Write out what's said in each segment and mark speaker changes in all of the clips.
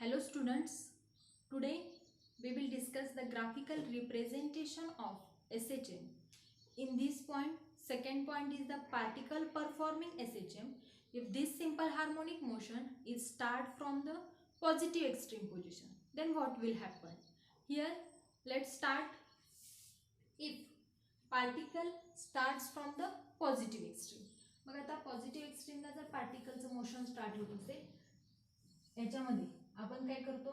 Speaker 1: Hello students, today we will discuss the graphical representation of SHM. In this point, second point is the particle performing SHM. If this simple harmonic motion is start from the positive extreme position, then what will happen? Here, let's start. If particle starts from the positive extreme, मग आता positive एक्स्ट्रीमला जर पार्टिकलचं motion start होत असेल याच्यामध्ये आपण काय करतो,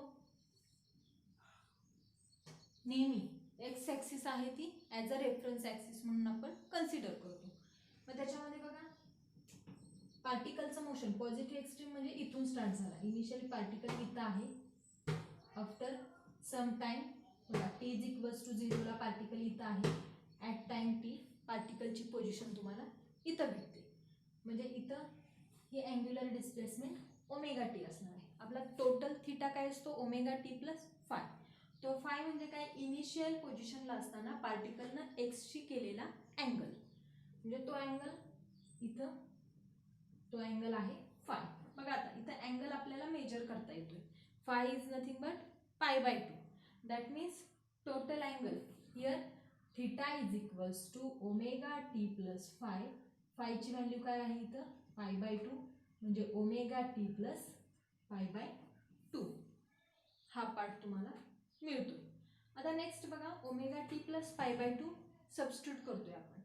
Speaker 1: नेहमी एक्स ॲक्सिस आहे ती ॲज अ रेफरन्स ॲक्सिस म्हणून आपण कन्सिडर करतो. मग त्याच्यामध्ये बघा पार्टिकलचं मोशन पॉझिटिव्ह एक्स्ट्रीम म्हणजे इथून स्टार्ट झाला. इनिशियली पार्टिकल इथं आहे, आफ्टर सम टाइम बघा टी इज इक्वल्स टू 0 ला पार्टिकल इथं आहे. ॲट टाइम टी पार्टिकलची पोझिशन तुम्हाला इथं भेटते. म्हणजे इथं ही अँग्युलर डिस्प्लेसमेंट ओमेगा टी असणार आहे. आपला टोटल थीटा काय असतो ओमेगा टी प्लस फाय. तो फाय म्हणजे काय, इनिशियल पोझिशनला असताना पार्टिकलनं एक्सशी केलेला अँगल, म्हणजे तो अँगल इथं तो अँगल आहे फाय. बघा आता इथं अँगल आपल्याला मेजर करता येतोय. Phi is nothing but π/2. That means total angle here theta is equals to omega t plus phi. फायची व्हॅल्यू काय आहे इथं π/2 म्हणजे ओमेगा टी प्लस π/2. हा पार्ट तुम्हाला मिळतो. आता नेक्स्ट बघा ओमेगा टी प्लस π/2 सबस्टिट्यूट करतोय आपण.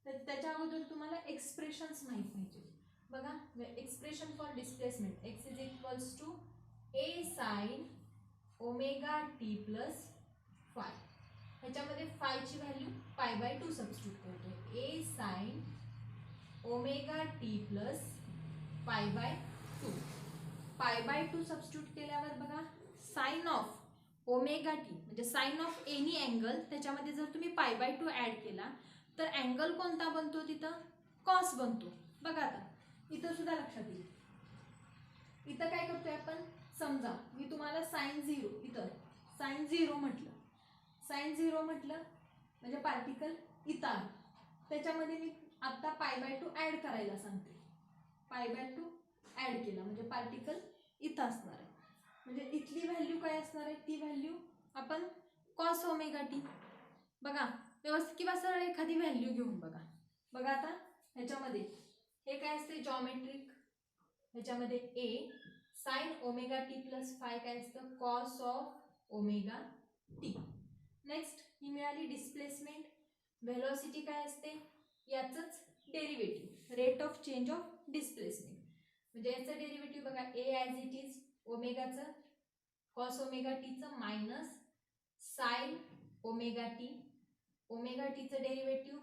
Speaker 1: तर त्याच्या अगोदर तुम्हाला एक्सप्रेशन्स माहित पाहिजे. बघा expression for displacement x is equals to a sine omega t plus phi. ह्याच्यामध्ये फायची व्हॅल्यू π/2 सबस्टिट्यूट करतोय. A sine omega t plus π/2. π/2 substitute केल्यावर बघा साइन ऑफ ओमेगा टी म्हणजे साइन ऑफ एनी अँगल, त्याच्यामध्ये जर तुम्ही π/2 ॲड केला तर अँगल कोणता बनतो तिथं कॉस बनतो. बघा आता इथं सुद्धा लक्षात येईल. इथं काय करतोय आपण, समजा मी तुम्हाला साइन 0 इथं साइन 0 म्हटलं, साइन 0 म्हटलं म्हणजे पार्टिकल इथं आहे. त्याच्यामध्ये मी आता π/2 ॲड करायला सांगते. π/2 ॲड केला म्हणजे पार्टिकल इथं असणार आहे. म्हणजे इथली व्हॅल्यू काय असणार आहे, ती व्हॅल्यू आपण कॉस ओमेगा टी. बघा व्यवस्थित किंवा सरळ एखादी व्हॅल्यू घेऊन बघा. बघा आता ह्याच्यामध्ये हे काय असते जॉमेट्रिक, ह्याच्यामध्ये a sine omega t plus phi काय असतं cos of omega t. Next ही मिळाली डिस्प्लेसमेंट. व्हेलॉसिटी काय असते याचंच derivative, rate of change of displacement. म्हणजे याचं डेरिव्हेटिव्ह बघा ए ॲज इट इज ओमेगाचं कॉस ओमेगा टीचं minus sine omega t. Omega टीचं डेरिव्हेटिव्ह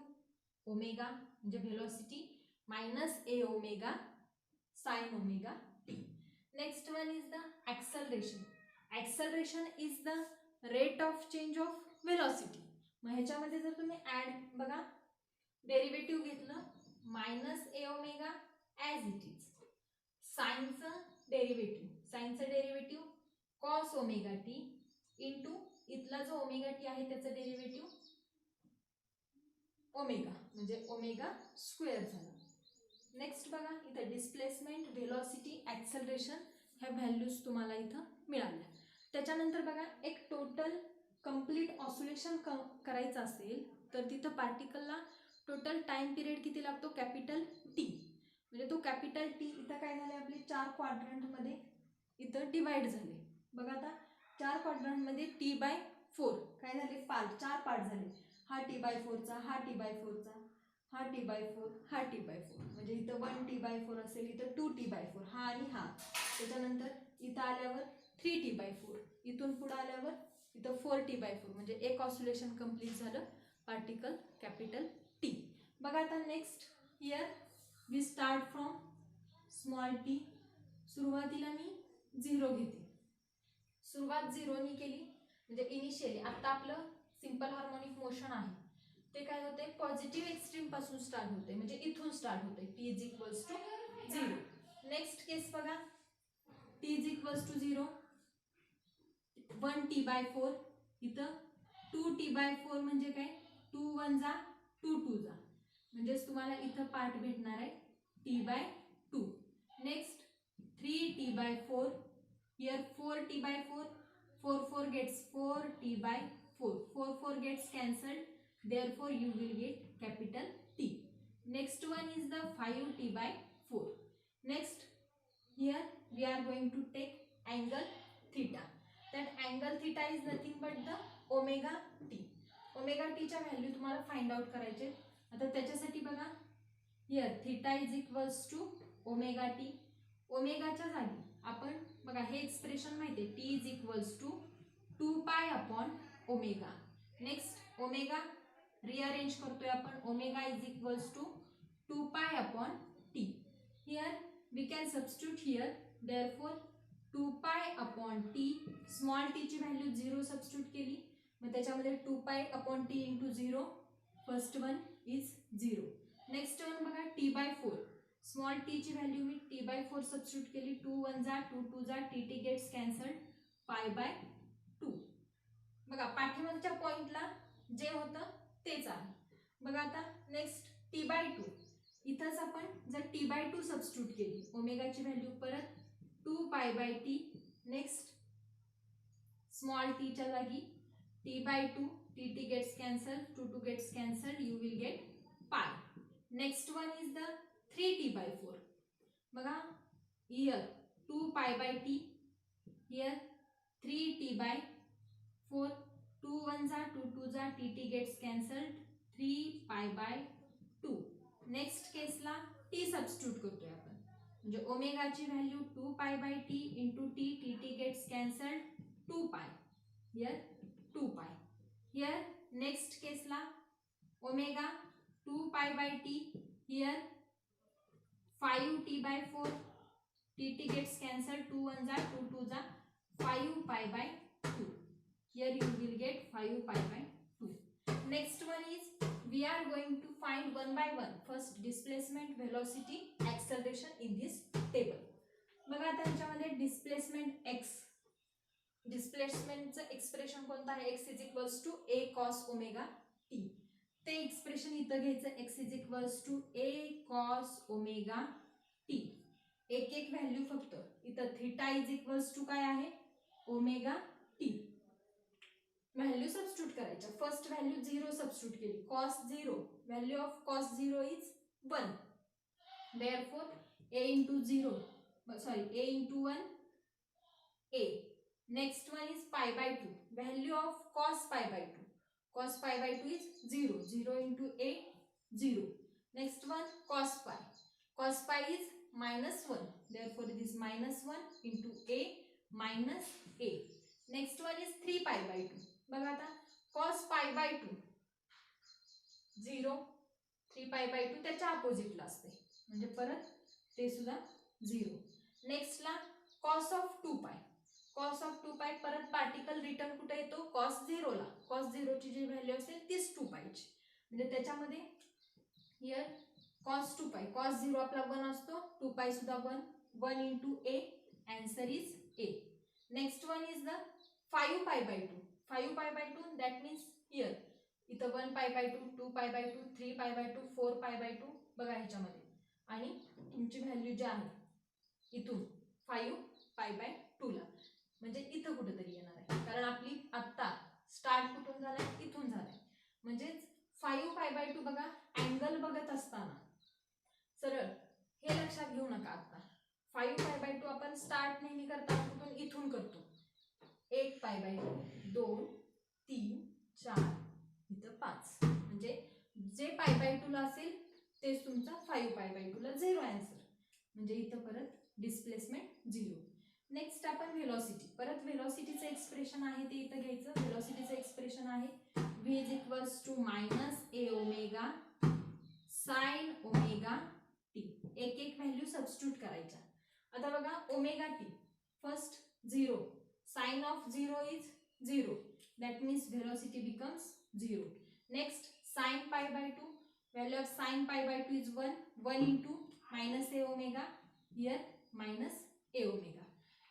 Speaker 1: ओमेगा म्हणजे velocity minus a omega sine omega t. Next one is the acceleration. Acceleration is the rate of change of velocity. मग ह्याच्यामध्ये जर तुम्ही add बघा derivative घेतलं minus a omega as it is. साइनचं derivative cos omega t into इथला जो omega t आहे त्याचं डेरिव्हेटिव्ह ओमेगा म्हणजे ओमेगा स्क्वेअर झाला. नेक्स्ट बघा इथं डिस्प्लेसमेंट व्हेलॉसिटी ॲक्सलरेशन ह्या व्हॅल्यूज तुम्हाला इथं मिळाल्या. त्याच्यानंतर बघा एक टोटल कंप्लीट ऑसिलेशन करायचं असेल तर तिथं पार्टिकलला टोटल टाइम पिरियड किती लागतो कॅपिटल टी. म्हणजे तो कॅपिटल टी इथं काय झाले आपले 4 क्वाड्रंटमध्ये इथं डिवाइड झाले. बघा आता 4 क्वाड्रंटमध्ये T/4 काय झाले 4 पार्ट झाले. हा T/4चा, हा T/4चा, हा T/4, हा T/4. म्हणजे इथं 1 T/4 असेल, इथं 2 T/4 हा आणि हा. त्याच्यानंतर इथं आल्यावर 3 T/4, इथून पुढे आल्यावर इथं 4 T/4 म्हणजे एक ऑसिलेशन कंप्लीट झालं पार्टिकल कॅपिटल टी. बघा आता next here we start from small T. सुरुवातीला मी 0 घेते. सुरुवात 0नी केली म्हणजे इनिशियली आता आपलं सिंपल हार्मोनिक मोशन आहे ते काय होते पॉझिटिव्ह एक्स्ट्रीम पासून स्टार्ट होते, म्हणजे इथून स्टार्ट होते. T is equals to 0. Next case बघा t is equals to 0 1 T/4 इथं 2 T/4 म्हणजे काय 2 1 जा 2 2 जा म्हणजेच तुम्हाला इथं पार्ट भेटणार आहे T/2. Next 3 T/4 Here 4t by 4, 4 gets 4t by 4, 4 gets cancelled, therefore you will get capital T. Next one is the 5t by 4. Next, here we are going to take angle theta. That angle theta is nothing but the omega t. Omega टीच्या value तुम्हाला find out करायचे. आता त्याच्यासाठी बघा, here theta is equals to omega t. ओमेगाच्या जागी आपण बघा हे एक्सप्रेशन माहिती आहे, T is equals to 2 pi upon omega. Next omega rearrange करतोय आपण, omega is equals to 2 pi upon T. Here we can substitute here, therefore 2 pi upon T, small T ची व्हॅल्यू 0 सबस्टिट्यूट केली, मग त्याच्यामध्ये 2 pi upon T into 0, first one is 0. Next one बघा T by 4, small T ची value मी T by 4 substitute केली, 2 1 जा 2 2 जा, T T gets cancelled, pi by 2. बघा पाठीमागच्या पॉइंटला जे होतं तेच आहे. बघा आता नेक्स्ट टी बाय 2, इथंच आपण जर टी बाय 2 सबस्टिट्यूट केली, ओमेगाची व्हॅल्यू परत 2 pi by T, next small T च्या जागी t by 2, t gets cancelled, 2 gets cancelled, you will get pi. Next one is the 3t by 4. बघा here 2 pi by t, here 3t by 4, 2 1 जा 2 2 जा, t gets cancelled, 3 pi by 2. Next Kesla t substitute करतोय आपण, म्हणजे ओमेगाची value 2 pi by t into t, t gets cancelled, 2 pi. Here 2 pi. Here next case la omega 2 pi by t, here 5t by 4, t gets cancelled, 2 1 जा 2 2 जा, 5 pi by 2. Here you will get 5 pi by 2. Next one is we are going to find one by one. First displacement, velocity, acceleration in this table. बघा त्यांच्यामध्ये displacement x, डिस्प्लेसमेंटचं expression कोणतं आहे, x is equals to a cos omega t. ते expression इथं घ्यायचं, x is equals to a cos omega t. एक एक value फक्त इथं थीटा इज इक्वल्स टू काय आहे, ओमेगा t. व्हॅल्यू सबस्टिट्यूट करायच्या. फर्स्ट व्हॅल्यू 0 सबस्टिट्यूट केली, cos 0, value of cos 0 is 1, therefore a into 0, sorry a into 1 a. Next one is pi by 2, value of cos pi by 2, cos pi by 2 is 0, 0 into a 0. Next one cos pi, cos pi is minus 1, therefore it is minus 1 into a minus a. Next one is 3 pi by 2. बघा आता cos pi by 2 0, 3 pi by 2 त्याच्या अपोजिटला असते, म्हणजे परत ते सुद्धा 0. Next ला cos of 2 pi, cos of 2 pi परत पार्टिकल रिटर्न कुठे येतो, cos 0 ला. cos 0 ची जी व्हॅल्यू असेल तीच 2 pi ची, म्हणजे त्याच्यामध्ये हियर cos 2 pi, cos 0 आपला 1 असतो, 2 pi सुद्धा 1, 1 into a, answer is a. Next one is the 5 pi by 2, 5 pi by 2 that means here इथं 1 pi by 2, 2 pi by 2, 3 pi by 2, 4 pi by 2 बघा ह्याच्यामध्ये, आणि तुमची व्हॅल्यू जी आहे इथून 5 pi by 2 ला, म्हणजे इथं कुठेतरी येणार आहे, कारण आपली आत्ता स्टार्ट कुठून झालाय, इथून झालाय. म्हणजेच 5 pi by 2 बघा अँगल बघत असताना सरळ हे लक्षात घेऊ नका. आता 5 pi by 2 आपण स्टार्ट नेहमी करताना कुठून, इथून करतो. 1 pi by 2, 2 3 4 इथं 5, म्हणजे जे pi by 2 ला असेल तेच तुमचा 5 pi by 2 ला 0 आन्सर, म्हणजे इथं परत डिस्प्लेसमेंट 0. नेक्स्ट आपण व्हेलॉसिटी, परत व्हेलॉसिटीचं एक्सप्रेशन आहे ते इथं घ्यायचं. व्हेलॉसिटीचं एक्सप्रेशन आहे v is equals to minus a omega sine omega t. एक एक व्हॅल्यू सबस्टिट्यूट करायच्या. आता बघा omega t first 0, sine of 0 is 0, that means velocity becomes 0. Next sin pi by 2, value of sin pi by 2 is 1, 1 into minus a omega, here minus a omega.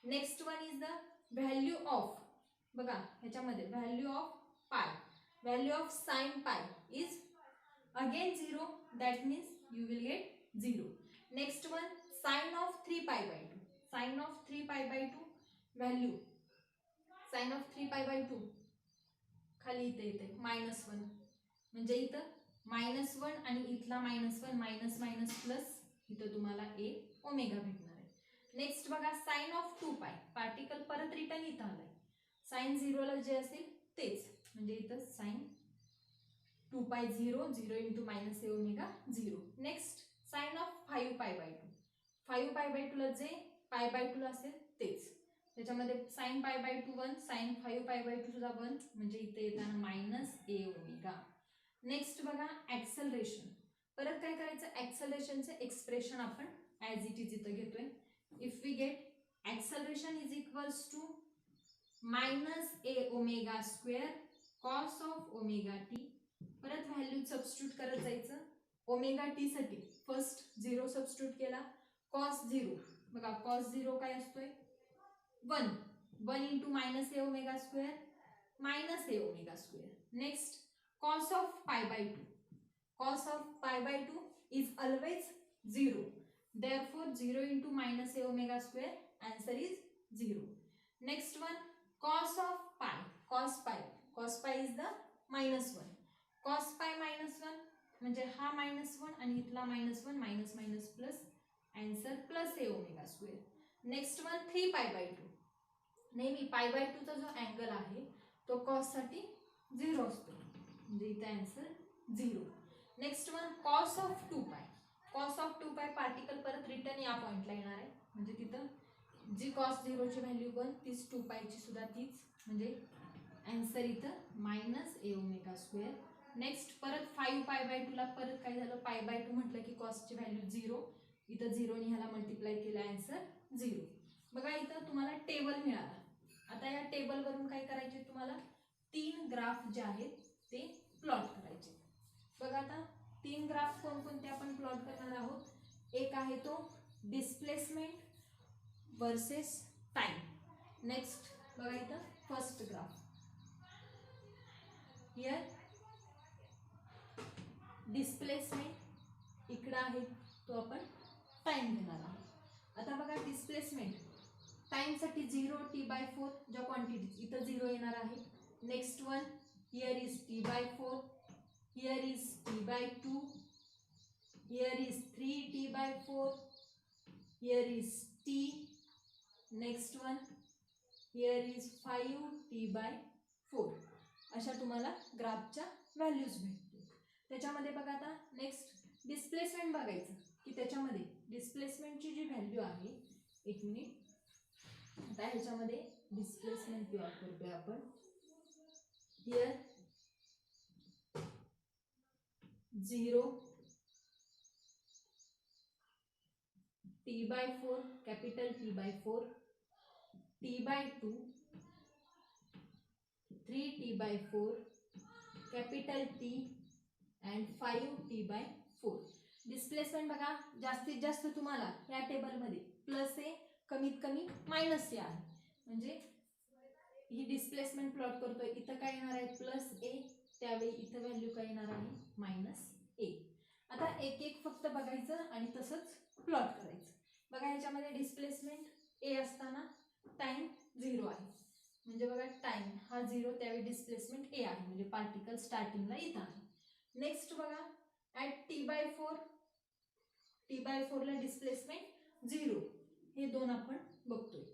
Speaker 1: Next one is the value of, बघा ह्याच्यामध्ये value of pi, value of sin pi is again 0, that means you will get 0. Next one sin of 3 pi by 2, sin of 3 pi by 2, value sine of 3π/2 खाली इथे येते -1, म्हणजे इथं -1 आणि इथला -1 minus minus plus इथं तुम्हाला a ओमेगा भेटणार आहे. नेक्स्ट बघा साइन ऑफ 2π, पार्टिकल परत रिटर्न इथं आलाय, साइन 0 ला जे असेल तेच, म्हणजे इथं sine 2π 0 × -a omega 0. Next sine of 5π/2, 5π/2 ला जे π/2 ला असेल तेच, त्याच्यामध्ये साइन π/2 1, साइन 5π/2 सुद्धा 1, म्हणजे इथे येताना -a ओमेगा. नेक्स्ट बघा ऍक्सेलरेशन, परत काय करायचं, ऍक्सेलरेशनचे एक्सप्रेशन आपण ॲज इट इज इथं घेतोय. If we get acceleration is equals to -a omega square cos of omega t. परत व्हॅल्यू सबस्टिट्यूट करत जायचं. ओमेगा टी साठी फर्स्ट 0 सबस्टिट्यूट केला, कॉस 0 बघा, कॉस 0 काय असतोय 1 × -a omega square -a omega square. Next cos of π/2, cos of π/2 is always 0, therefore 0 × -a omega square, answer is 0. Next one cos of pi, cos pi is the -1, cos pi -1 म्हणजे हा -1 आणि इथला -1 minus minus plus, answer +a omega square. Next one 3π/2, नेहमी π/2 चा जो angle आहे तो cos साठी 0 असतो, म्हणजे इथे answer 0. Next one cos of 2π, cos of 2π particle परत रिटर्न या पॉइंटला येणार आहे, म्हणजे तिथं जी cos 0 ची व्हॅल्यू 1 तीच 2π ची सुद्धा तीच, म्हणजे आन्सर इथं -a ओमेगा स्क्वेअर. नेक्स्ट परत 5π/2 ला परत काय झालं, π/2 म्हटलं की cos ची व्हॅल्यू 0, इथं 0 ने ह्याला मल्टिप्लाय केला, आन्सर 0. बघा इथं तुम्हाला टेबल मिळाला. आता या टेबल वरून काय करायचे, तुम्हाला 3 ग्राफ जे आहेत ते प्लॉट करायचे. बघा आता 3 ग्राफ कोणकोणते आपण प्लॉट करणार आहोत. एक आहे तो डिस्प्लेसमेंट वर्सेस टाइम. नेक्स्ट बघा इथं फर्स्ट ग्राफ, हियर डिस्प्लेसमेंट इकडे आहे तो आपण टाइम घेणार आहोत. आता बघा डिस्प्लेसमेंट टाइम साठी 0 t/4 ज्या क्वांटिटी इथं 0 येणार आहे. Next one here is t/4, here is t/2, here is 3t/4, here is t, next one here is 5t/4. अशा तुम्हाला ग्राफच्या व्हॅल्यूज भेटतील. त्याच्यामध्ये बघा आता नेक्स्ट डिस्प्लेसमेंट बघायचं की त्याच्यामध्ये डिस्प्लेसमेंटची जी व्हॅल्यू आहे, एक मिनिट, आता ह्याच्यामध्ये डिस्प्लेसमेंट प्लॉट करतोय आपण. Here 0 t/4 capital T/4, t/2 3t/4 capital T and 5t/4. Displacement बघा जास्तीत जास्त तुम्हाला या टेबलमध्ये +a कमीत कमी -a आहे, म्हणजे ही डिस्प्लेसमेंट प्लॉट करतोय. इथं काय येणार आहे +a, त्यावेळी इथं व्हॅल्यू काय येणार आहे -a. आता एक एक फक्त बघायचं आणि तसंच प्लॉट करायचं. बघा ह्याच्यामध्ये डिस्प्लेसमेंट a असताना टाइम 0 आहे, म्हणजे बघा टाइम हा 0, त्यावेळी डिस्प्लेसमेंट a आहे, म्हणजे पार्टिकल स्टार्टिंगला इथं आहे. नेक्स्ट बघा ॲट t/4 ला डिस्प्लेसमेंट 0, हे दोन आपण बघतोय.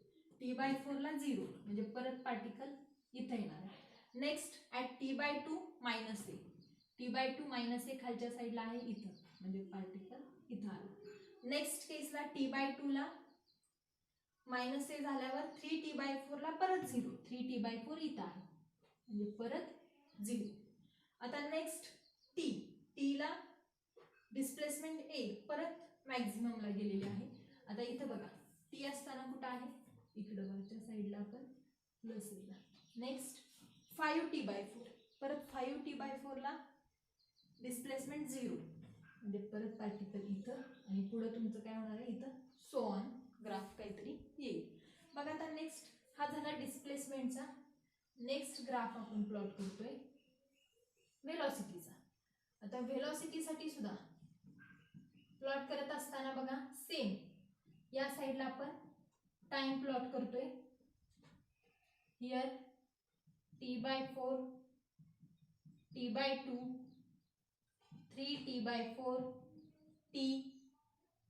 Speaker 1: t/4 ला 0 म्हणजे परत पार्टिकल इथं येणार आहे. Next at t/2 -a, t/2 -a खालच्या साईडला आहे इथं, म्हणजे पार्टिकल इथं आला. नेक्स्ट केसला t/2 ला -a झाल्यावर 3t/4 ला परत 0, 3t/4 इथं आहे, म्हणजे परत 0. आता नेक्स्ट t ला डिस्प्लेसमेंट a परत मॅक्झिममला गेलेली आहे. आता इथं बघा t असताना कुठं आहे, इकडं वरच्या साईडला आपण +a. नेक्स्ट 5t/4, परत 5t/4 ला डिस्प्लेसमेंट 0, म्हणजे परत पार्टिकल इथं आणि पुढे तुमचं काय होणार आहे इथं सो ऑन ग्राफ काहीतरी येईल. बघा आता नेक्स्ट हा झाला डिस्प्लेसमेंटचा. नेक्स्ट ग्राफ आपण प्लॉट करतोय व्हेलॉसिटीचा. आता व्हेलॉसिटीसाठी सुद्धा प्लॉट करत असताना बघा सेम या साईडला आपण टाइम प्लॉट करतोय. here t by 4, t by 2, 3t by 4, t.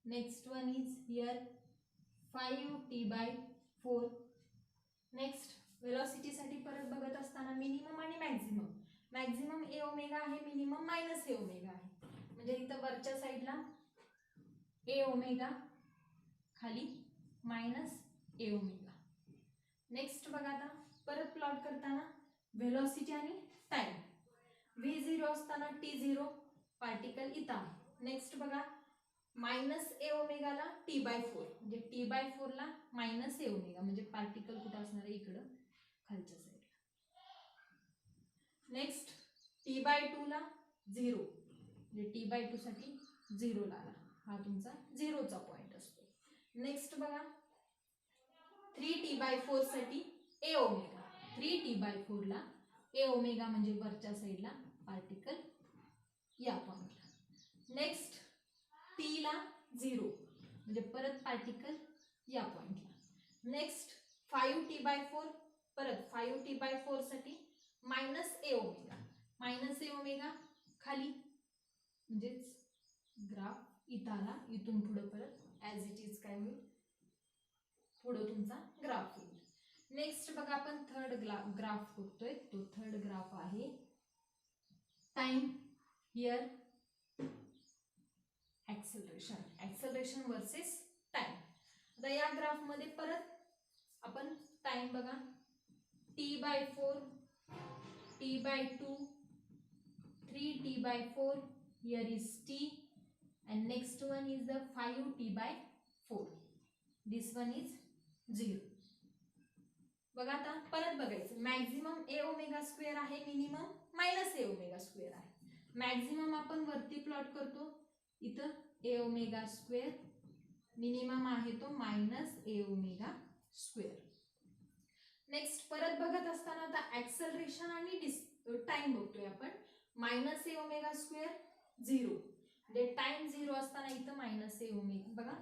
Speaker 1: Next one is here 5t by 4. Next velocity साठी परत बघत असताना मिनिमम आणि मॅक्झिमम. मॅक्झिमम ए ओमेगा आहे, मिनिमम मायनस ए ओमेगा आहे. म्हणजे इथं वरच्या साईडला ए ओमेगा, खाली मायनस ए ओमेगा. नेक्स्ट बघा आता परत प्लॉट करताना वेलोसिटी आणि टाइम. v0 असताना t0 पार्टिकल इथं आहे. नेक्स्ट बघा मायनस ए ओमेगाला टी बाय 4, म्हणजे टी बाय 4 ला मायनस ए ओमेगा, म्हणजे पार्टिकल कुठं असणार आहे इकडं खालच्या साईडला. नेक्स्ट टी बाय 2 ला 0, म्हणजे टी बाय 2 साठी 0 ला आला, हा तुमचा 0चा पॉइंट असतो. नेक्स्ट बघा 3t बाय 4 साठी ए ओमेगा, 3t बाय 4 ला ए ओमेगा म्हणजे वरच्या साईडला पार्टिकल या पॉइंटला. नेक्स्ट टी ला 0, म्हणजे परत पार्टिकल या पॉइंटला. नेक्स्ट 5t बाय 4, परत 5t बाय 4 साठी minus a omega, minus a omega खाली, म्हणजेच ग्राफ इथं आला. इथून पुढे परत ॲज इट इज काय होईल, पुढे तुमचा ग्राफ होईल. नेक्स्ट बघा आपण थर्ड ग्राफ बघतोय. तो थर्ड ग्राफ आहे time here acceleration, acceleration versus time. आता या ग्राफ मध्ये परत आपण टाइम बघा t by 4, t by 2, 3t by 4, here is t and next one is the 5t by 4, this one is 0. बघा आता परत बघायचं. मॅक्झिमम ए ओमेगा स्क्वेअर आहे, minimum minus a omega square आहे. मॅक्झिमम आपण वरती प्लॉट करतो, इथं ए ओमेगा स्क्वेअर, मिनिमम आहे तो minus a omega square. Next परत बघत असताना आता ऍक्सेलरेशन आणि टाइम बघतोय आपण. मायनस ए ओमेगा स्क्वेअर 0, म्हणजे टाइम 0 असताना इथं मायनस ए ओमेगा. बघा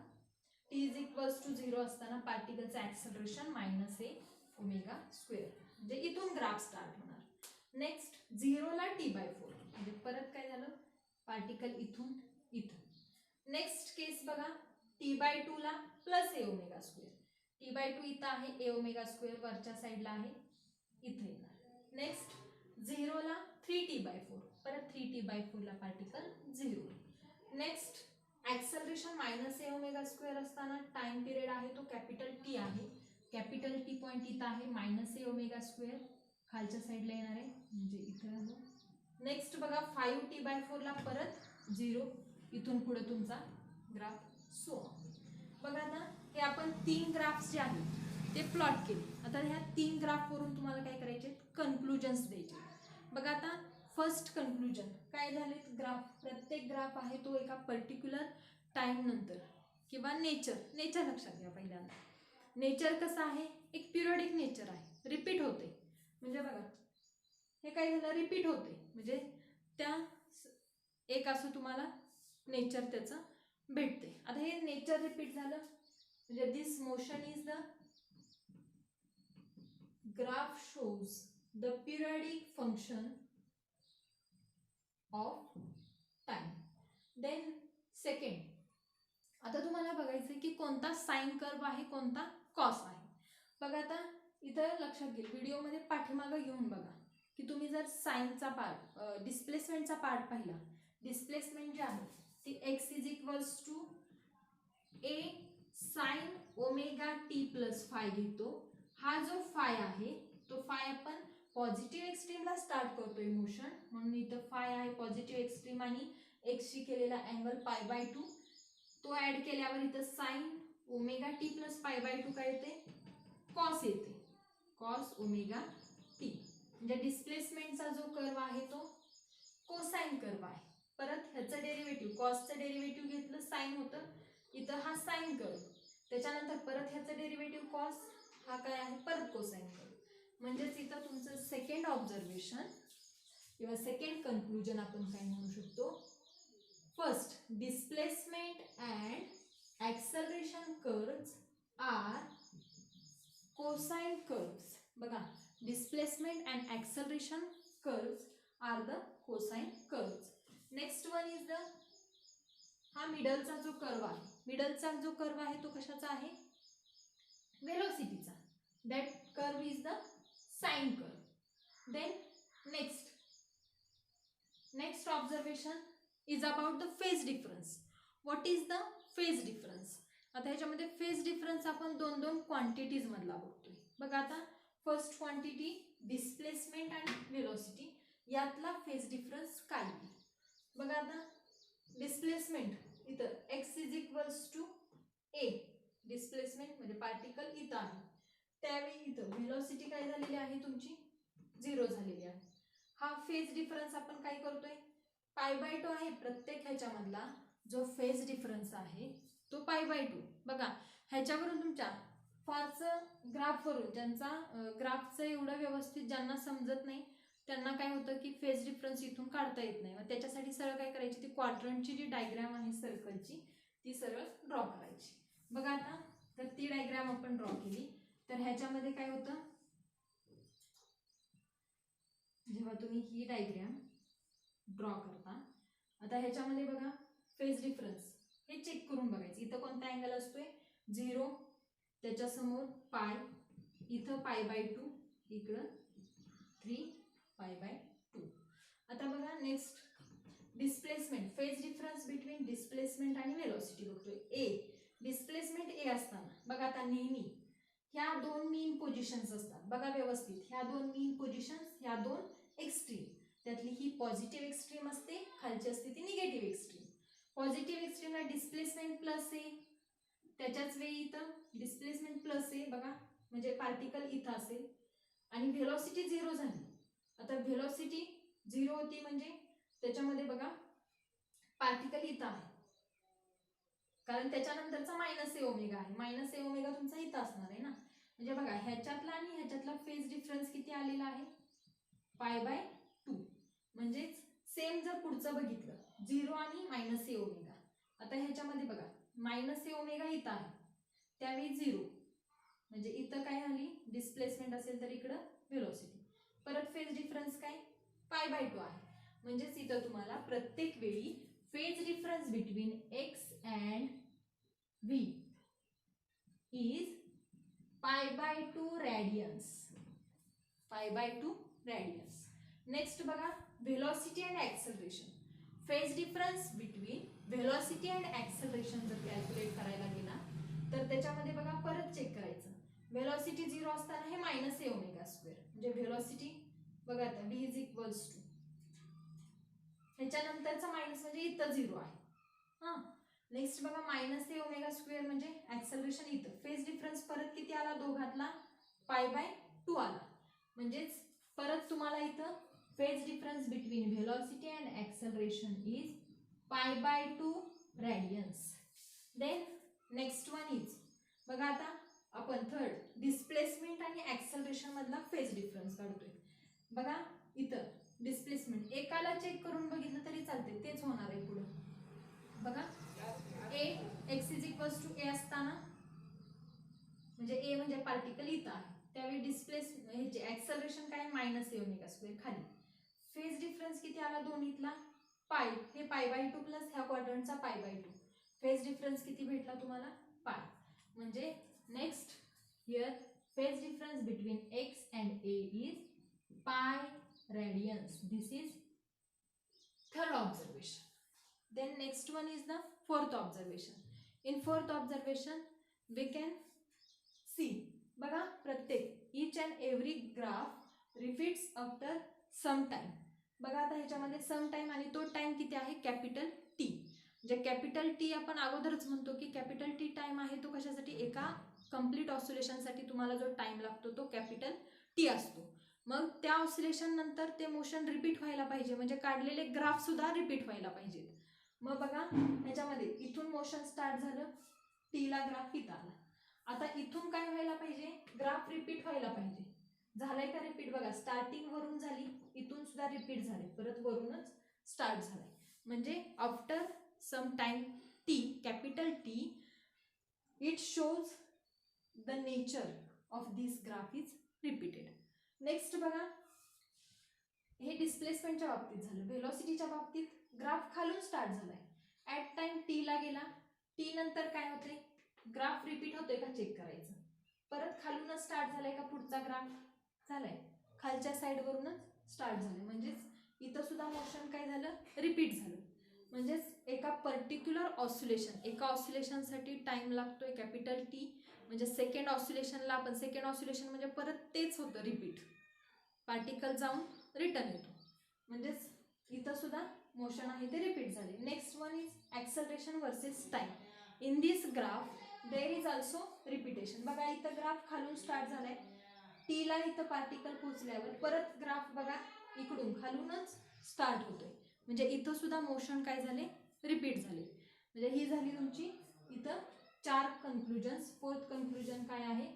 Speaker 1: टी इज इक्वल्स टू 0 असताना पार्टिकलचं acceleration minus a omega square, म्हणजे इथून ग्राफ स्टार्ट होणार. नेक्स्ट 0 ला टी बाय 4, म्हणजे परत काय झालं, पार्टिकल इथून इथं. नेक्स्ट केस बघा टी बाय 2 ला प्लस ए ओमेगा स्क्वेअर, टी बाय 2 इथं आहे, ए ओमेगा स्क्वेअर वरच्या साईडला आहे, इथं येणार. नेक्स्ट 0 ला 3t बाय 4, परत 3t बाय 4 ला particle 0. Next acceleration minus a omega square असताना टाइम पिरियड आहे तो कॅपिटल टी आहे, कॅपिटल टी पॉइंट इथं आहे, मायनस ए ओमेगा स्क्वेअर खालच्या साईडला येणार आहे, म्हणजे इथं आलं. नेक्स्ट बघा 5t बाय 4 ला परत 0, इथून पुढे तुमचा ग्राफ सो. बघा आता हे आपण 3 ग्राफ्स जे आहेत ते प्लॉट केले. आता ह्या 3 ग्राफ वरून तुम्हाला काय करायचे, कन्क्लुजन्स द्यायचे. बघा आता फर्स्ट कन्क्लुजन काय झाले, ग्राफ, प्रत्येक ग्राफ आहे तो एका पर्टिक्युलर टाइम नंतर किंवा नेचर लक्षात घ्या. पहिल्यांदा नेचर कसं आहे, एक पिरियडिक नेचर आहे, रिपीट होते. म्हणजे बघा हे काय झालं, रिपीट होते, म्हणजे त्या एक असं तुम्हाला नेचर त्याचं भेटते. आता हे नेचर रिपीट झालं, म्हणजे this motion is the graph shows the periodic function of time. Then second, आता तुम्हाला बघायचं की कोणता साइन कर्व आहे, कोणता कॉस आहे. बघा आता इथं लक्षात घ्या, व्हिडिओमध्ये पाठीमागं घेऊन बघा की तुम्ही जर साइनचा पार्ट, डिस्प्लेसमेंटचा पार्ट पाहिला, डिस्प्लेसमेंट जे आहे ती x is equals to a sine omega t plus phi घेतो. हा जो फाय आहे तो फाय आपण पॉझिटिव्ह एक्स्ट्रीमला स्टार्ट करतोय मोशन, म्हणून इथं फाय आहे पॉझिटिव्ह एक्स्ट्रीम, आणि एक्सशी केलेला अँगल पाय बाय 2 तो ऍड केल्यावर इथं साइन ओमेगा टी प्लस पाय बाय 2 काय येते, कॉस येते, कॉस ओमेगा टी. म्हणजे डिस्प्लेसमेंटचा जो कर्व आहे तो कोसाइन कर्व आहे. परत ह्याचं डेरिव्हेटिव्ह, कॉसचं डेरिव्हेटिव्ह घेतलं साइन होतं, इथं हा साइन कर्व, त्याच्यानंतर परत ह्याचं डेरिव्हेटिव्ह कॉस, हा काय आहे परत कोसाइन कर्व. म्हणजेच इथं तुमचं सेकंड ऑब्झर्वेशन किंवा सेकंड कन्क्लुजन आपण काय म्हणू शकतो, first displacement and acceleration curves are cosine curves बघा, displacement and acceleration curves are the cosine curves. Next one is the, हा मिडलचा जो कर्व आहे, मिडलचा जो कर्व आहे तो कशाचा आहे, वेलोसिटीचा. That curve is the sine curve. Then next observation is about the phase difference. What is the phase difference? आता ह्याच्यामध्ये फेज डिफरन्स आपण दोन क्वांटिटीज मधला बघतोय. बघा आता, फर्स्ट क्वांटिटी डिस्प्लेसमेंट आणि वेलोसिटी, यातला फेज डिफरन्स काय आहे. बघा आता, डिस्प्लेसमेंट इथं x is equals to a, displacement म्हणजे पार्टिकल इथं आहे, त्यावेळी इथं व्हेलॉसिटी काय झालेली आहे तुमची, 0 झालेली आहे. हा फेज डिफरन्स आपण काय करतोय, π/2 आहे. प्रत्येक ह्याच्यामधला जो फेज डिफरन्स आहे तो π/2. बघा, ह्याच्यावरून तुमच्या फारचं ग्राफवरून, ज्यांचा ग्राफचं एवढं व्यवस्थित ज्यांना समजत नाही त्यांना काय होतं की फेज डिफरन्स इथून काढता येत नाही. मग त्याच्यासाठी सरळ काय करायची, ती क्वाड्रंटची जी डायग्राम आहे सर्कलची ती सरळ ड्रॉ करायची. बघा आता, तर ती डायग्राम आपण ड्रॉ केली तर ह्याच्यामध्ये काय होतं, जेव्हा तुम्ही ही डायग्राम ड्रॉ करता, आता ह्याच्यामध्ये बघा फेज डिफरन्स हे चेक करून बघायचं. इथं कोणता अँगल असतोय, 0, त्याच्यासमोर पाय, इथं π/2, इकडं 3π/2. आता बघा next displacement, phase difference between displacement आणि वेलोसिटी बघतोय. ए, डिस्प्लेसमेंट ए असताना बघा आता नेहमी ह्या दोन मीन पोझिशन्स असतात. बघा व्यवस्थित, ह्या दोन मीन पोझिशन्स, ह्या दोन एक्स्ट्रीम, त्यातली ही पॉझिटिव्ह एक्स्ट्रीम असते, खालची असते ती निगेटिव्ह एक्स्ट्रीम. पॉझिटिव्ह एक्स्ट्रीमला डिस्प्लेसमेंट प्लस ए, त्याच्याच वेळी इथं डिस्प्लेसमेंट प्लस ए, बघा म्हणजे पार्टिकल इथं असेल आणि व्हेलॉसिटी 0 झाली. आता व्हेलॉसिटी 0 होती म्हणजे त्याच्यामध्ये बघा पार्टिकल इथं आहे, कारण त्याच्यानंतरचा -a ओमेगा आहे. -a ओमेगा तुमचा इथं असणार आहे ना. म्हणजे बघा ह्याच्यातला आणि ह्याच्यातला फेज डिफरन्स किती आलेला आहे, π/2. म्हणजेच सेम जर पुढचं बघितलं 0 आणि -a ओमेगा, आता ह्याच्यामध्ये बघा -a ओमेगा इथं आहे त्यावेळी 0, म्हणजे इथं काय झाली, डिस्प्लेसमेंट असेल तर इकडं व्हेलॉसिटी. परत फेज डिफरन्स काय, π/2 आहे. म्हणजेच इथं तुम्हाला प्रत्येक वेळी phase difference between x and v is π/2 radians. π/2 radians. Next बघा, velocity and acceleration. Phase difference between velocity and acceleration जर कॅल्क्युलेट करायला गेला तर त्याच्यामध्ये बघा परत चेक करायचं. व्हेलॉसिटी 0 असताना हे -a ओमेगा स्क्वेअर, म्हणजे व्हेलॉसिटी बघा आता v इज इक्वल्स टू, ह्याच्यानंतरचा मायनस म्हणजे इथं 0 आहे. हां, नेक्स्ट बघा -a ओमेगा स्क्वेअर म्हणजे ॲक्सेलरेशन इथं. फेज डिफरन्स परत किती आला दोघातला, π/2 आला. म्हणजेच परत तुम्हाला इथं phase difference between velocity and acceleration is π/2 radians. Then next one is, बघा आता आपण थर्ड डिस्प्लेसमेंट आणि ॲक्सेलरेशन मधला फेज डिफरन्स काढतोय. बघा इथं डिस्प्लेसमेंट एकाला चेक करून बघितलं तरी चालते, तेच होणार आहे पुढे. बघा x is equals to a असताना, म्हणजे a म्हणजे पार्टिकल इथं आहे, त्यावेळी डिस्प्लेस ॲक्सेलरेशन काय -a ओमेगा स्क्वेअर खाली. फेज डिफरन्स किती आला दोन्हीतला, पाय, हे π/2 प्लस ह्या क्वाड्रंटचा π/2. फेज डिफरन्स किती भेटला तुम्हाला, पाय. म्हणजे next here phase difference between x and a is π radians. This is third observation. Then next one is the fourth observation. In fourth observation we can see, बघा प्रत्येक each and every graph repeats after some time. बघा आता ह्याच्यामध्ये some time आणि तो time किती आहे, capital T. म्हणजे कॅपिटल टी आपण अगोदरच म्हणतो की कॅपिटल टी टाइम आहे तो कशासाठी, एका कंप्लीट ऑसिलेशनसाठी तुम्हाला जो टाइम लागतो तो कॅपिटल टी असतो. मग त्या ऑसिलेशन नंतर ते मोशन रिपीट व्हायला पाहिजे, म्हणजे काढलेले ग्राफ सुद्धा रिपीट व्हायला पाहिजेत. मग बघा ह्याच्यामध्ये इथून मोशन स्टार्ट झालं, टीला ग्राफ इथं आला. आता इथून काय व्हायला पाहिजे, ग्राफ रिपीट व्हायला पाहिजे. झालंय का रिपीट, बघा स्टार्टिंग वरून झाली, इथून सुद्धा रिपीट झाले, परत वरूनच स्टार्ट झालाय. म्हणजे after some time t, capital t, it shows the nature of this graph is repeated. बघा, हे डिस्प्लेसमेंटच्या बाबतीत झालं. व्हेलॉसिटीच्या बाबतीत ग्राफ खालून स्टार्ट झालाय, ऍट टाइम टी ला गेला, टी नंतर काय होते, ग्राफ रिपीट होतोय का चेक करायचं. परत खालूनच स्टार्ट झालाय का पुढचा ग्राफ, झालाय खालच्या साइड वरूनच स्टार्ट झालंय. म्हणजेच इथं सुद्धा मोशन काय झालं, रिपीट झालं. म्हणजेच एका पर्टिक्युलर ऑसिलेशन, एका ऑसिलेशनसाठी टाइम लागतोय कॅपिटल टी. म्हणजे सेकंड ऑसिलेशनला आपण, सेकंड ऑसिलेशन म्हणजे परत तेच होतं रिपीट, पार्टिकल जाऊन रिटर्न येतो. म्हणजेच इथं सुद्धा मोशन आहे ते रिपीट झाले. Next one is acceleration versus time. In this graph there is also repetition. बघा इथं ग्राफ खालून स्टार्ट झालाय, टी ला इथं पार्टिकल पोहोचल्यावर परत ग्राफ बघा इकडून खालूनच स्टार्ट होतोय. म्हणजे इथं सुद्धा मोशन काय झाले, रिपीट झाले. म्हणजे ही झाली तुमची इथं 4 कन्क्लुजन्स. फोर्थ कन्क्लुजन काय आहे,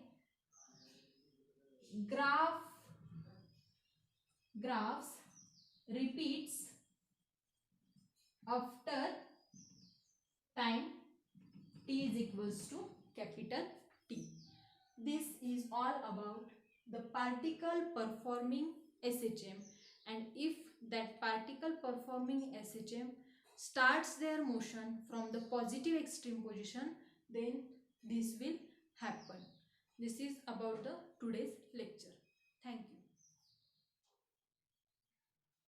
Speaker 1: graphs repeats after time t is equals to capital T. This is all about the particle performing SHM, and if that particle performing SHM starts their motion from the positive extreme position, then this will happen. This is about the today's lecture. Thank you.